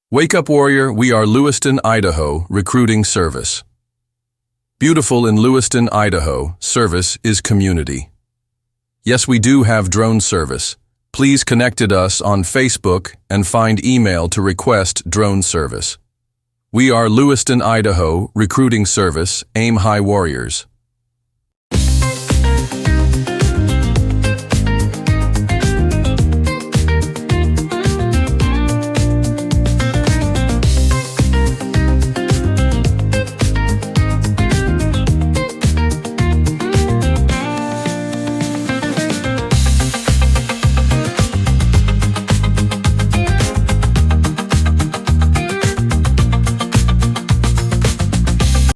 Wake up, warrior, we are Lewiston, Idaho, recruiting service. Beautiful in Lewiston, Idaho, service is community. Yes, we do have drone service. Please connect with us on Facebook and find email to request drone service. We are Lewiston, Idaho, recruiting service, aim high warriors.